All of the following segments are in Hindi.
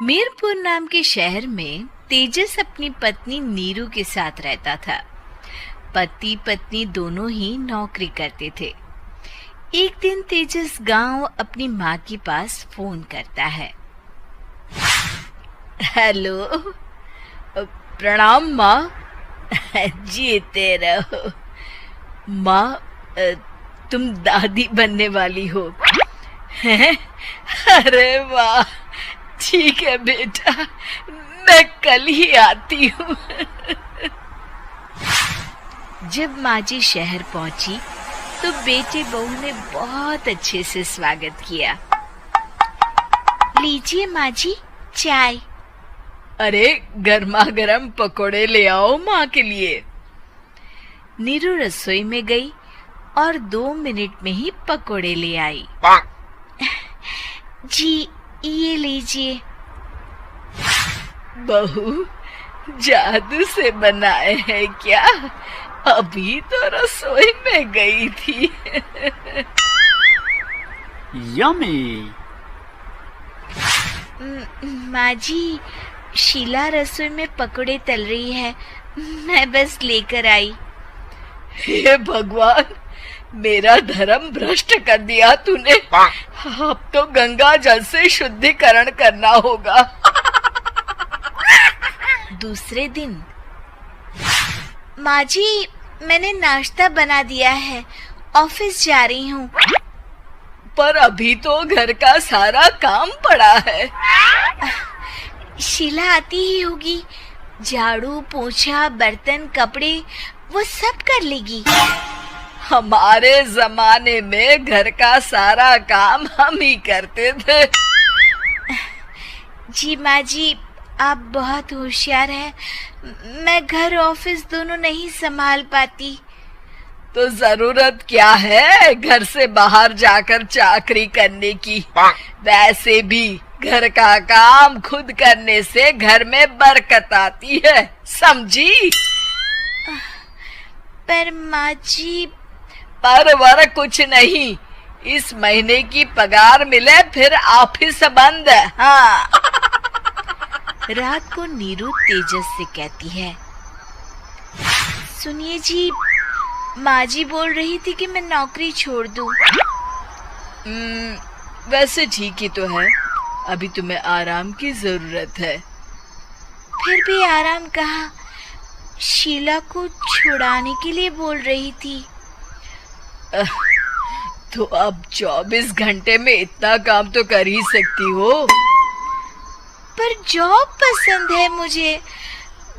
मीरपुर नाम के शहर में तेजस अपनी पत्नी नीरू के साथ रहता था। पति पत्नी दोनों ही नौकरी करते थे। एक दिन तेजस गांव अपनी माँ के पास फोन करता है। हेलो, प्रणाम माँ। जीते रहो माँ, तुम दादी बनने वाली हो हैं? अरे वाह, ठीक है बेटा, मैं कल ही आती हूँ। जब माँ जी शहर पहुंची तो बेटे बहू ने बहुत अच्छे से स्वागत किया। लीजिए माँ जी चाय। अरे गर्मा गर्म पकोड़े ले आओ माँ के लिए। नीरू रसोई में गई और 2 मिनट में ही पकोड़े ले आई। जी ये लीजिए। बहू जादू से बनाए हैं क्या? अभी तो रसोई में गई थी। यम्मी। माँ जी, शीला रसोई में पकोड़े तल रही है, मैं बस लेकर आई। हे भगवान, मेरा धर्म भ्रष्ट कर दिया तूने। अब तो गंगा जल से शुद्धिकरण करना होगा। दूसरे दिन, माँ जी मैंने नाश्ता बना दिया है, ऑफिस जा रही हूँ। पर अभी तो घर का सारा काम पड़ा है। शीला आती ही होगी, झाड़ू पोछा बर्तन कपड़े वो सब कर लेगी। हमारे जमाने में घर का सारा काम हम ही करते थे। जी माँ जी, आप बहुत होशियार हैं। मैं घर ऑफिस दोनों नहीं संभाल पाती। तो जरूरत क्या है घर से बाहर जाकर चाकरी करने की? वैसे भी घर का काम खुद करने से घर में बरकत आती है, समझी? पर माँ जी, पर वर कुछ नहीं, इस महीने की पगार मिले फिर ऑफिस बंद। हाँ। रात को नीरू तेजस से कहती है, सुनिए जी, माँ जी बोल रही थी कि मैं नौकरी छोड़ दूं। वैसे ठीक ही तो है, अभी तुम्हें आराम की जरूरत है। फिर भी आराम कहाँ, शीला को छुड़ाने के लिए बोल रही थी। तो अब 24 घंटे में इतना काम तो कर ही सकती हो। पर जॉब पसंद है मुझे,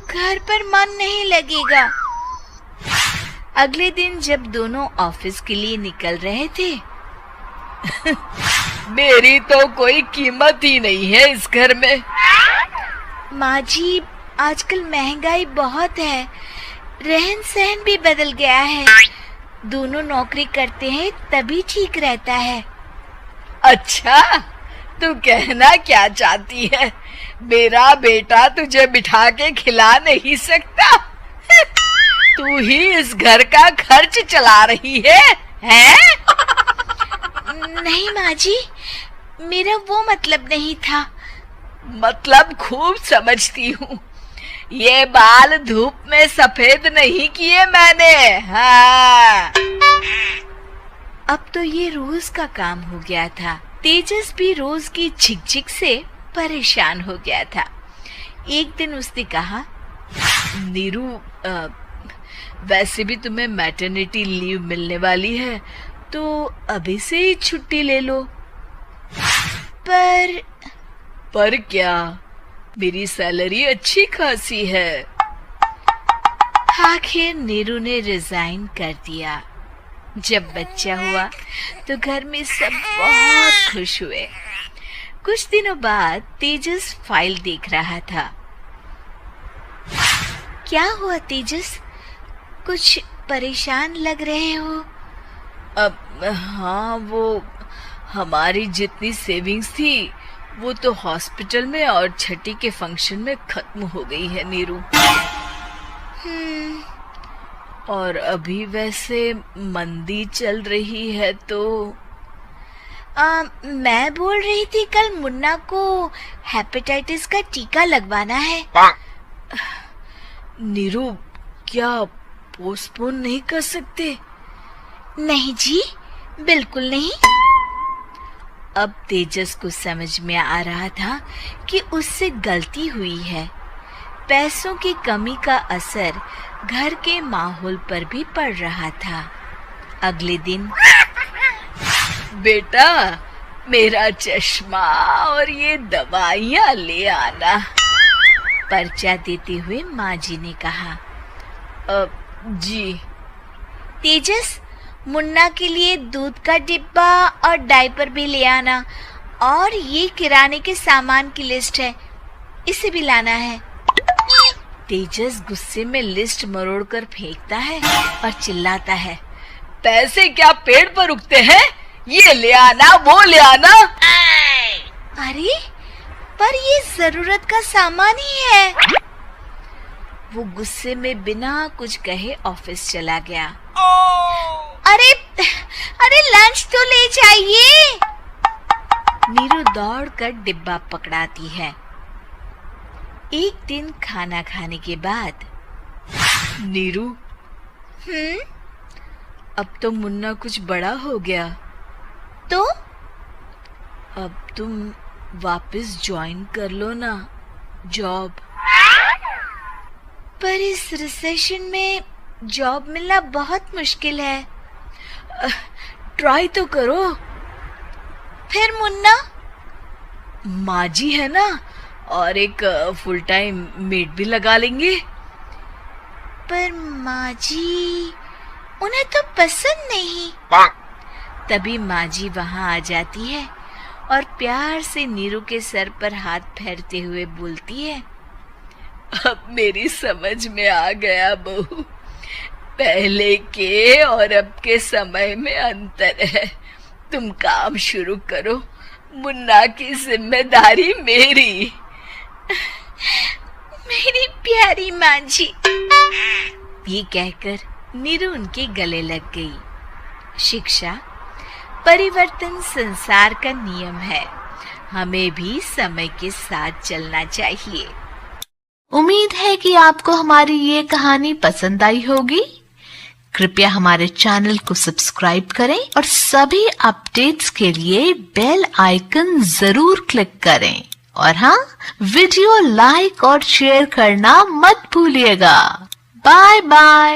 घर पर मन नहीं लगेगा। अगले दिन जब दोनों ऑफिस के लिए निकल रहे थे, मेरी तो कोई कीमत ही नहीं है इस घर में। माँ जी, आजकल महंगाई बहुत है, रहन सहन भी बदल गया है। दोनों नौकरी करते हैं तभी ठीक रहता है। अच्छा, तू कहना क्या चाहती है? मेरा बेटा तुझे बिठा के खिला नहीं सकता? तू ही इस घर का खर्च चला रही है, हैं? नहीं माँ जी, मेरा वो मतलब नहीं था। मतलब खूब समझती हूँ, ये बाल धूप में सफेद नहीं किए मैंने। हाँ। अब तो ये रोज का काम हो गया था। तेजस भी रोज की झिकझिक से परेशान हो गया था। एक दिन उसने कहा, नीरू, वैसे भी तुम्हें मैटरनिटी लीव मिलने वाली है, तो अभी से ही छुट्टी ले लो। पर क्या, मेरी सैलरी अच्छी खासी है। आखिर नीरू ने रिजाइन कर दिया। जब बच्चा हुआ तो घर में सब बहुत खुश हुए। कुछ दिनों बाद तेजस फाइल देख रहा था। क्या हुआ तेजस, कुछ परेशान लग रहे हो? अब हाँ, वो हमारी जितनी सेविंग्स थी वो तो हॉस्पिटल में और छठी के फंक्शन में खत्म हो गई है नीरू। और अभी वैसे मंदी चल रही है तो मैं बोल रही थी कल मुन्ना को हेपेटाइटिस का टीका लगवाना है। नीरू, क्या पोस्टपोन नहीं कर सकते? नहीं जी, बिल्कुल नहीं। अब तेजस को समझ में आ रहा था कि उससे गलती हुई है। पैसों की कमी का असर घर के माहौल पर भी पड़ रहा था। अगले दिन, बेटा मेरा चश्मा और ये दवाइयाँ ले आना, पर्चा देते हुए माँ जी ने कहा। जी। तेजस, मुन्ना के लिए दूध का डिब्बा और डायपर भी ले आना, और ये किराने के सामान की लिस्ट है, इसे भी लाना है। तेजस गुस्से में लिस्ट मरोड़ कर फेंकता है और चिल्लाता है, पैसे क्या पेड़ पर उगते हैं? ये ले आना, वो ले आना। अरे पर ये जरूरत का सामान ही है। वो गुस्से में बिना कुछ कहे ऑफिस चला गया। अरे लंच तो ले जाइए। नीरू दौड़कर डिब्बा पकड़ाती है। एक दिन खाना खाने के बाद, नीरू, अब तो मुन्ना कुछ बड़ा हो गया, तो अब तुम वापस ज्वाइन कर लो ना जॉब। पर इस रिसेशन में जॉब मिलना बहुत मुश्किल है। ट्राई तो करो। फिर मुन्ना? माँ जी है ना, और एक फुल टाइम मेड भी लगा लेंगे। पर माँ जी, उन्हें तो पसंद नहीं। तभी माँ जी वहाँ आ जाती है और प्यार से नीरू के सर पर हाथ फेरते हुए बोलती है, अब मेरी समझ में आ गया बहू, पहले के और अब के समय में अंतर है। तुम काम शुरू करो, मुन्ना की जिम्मेदारी मेरी। मेरी प्यारी माँ जी। ये कहकर नीरू उनके गले लग गई। शिक्षा, परिवर्तन संसार का नियम है, हमें भी समय के साथ चलना चाहिए। उम्मीद है कि आपको हमारी ये कहानी पसंद आई होगी। कृपया हमारे चैनल को सब्सक्राइब करें और सभी अपडेट्स के लिए बेल आइकन जरूर क्लिक करें। और हाँ, वीडियो लाइक और शेयर करना मत भूलिएगा। Bye bye.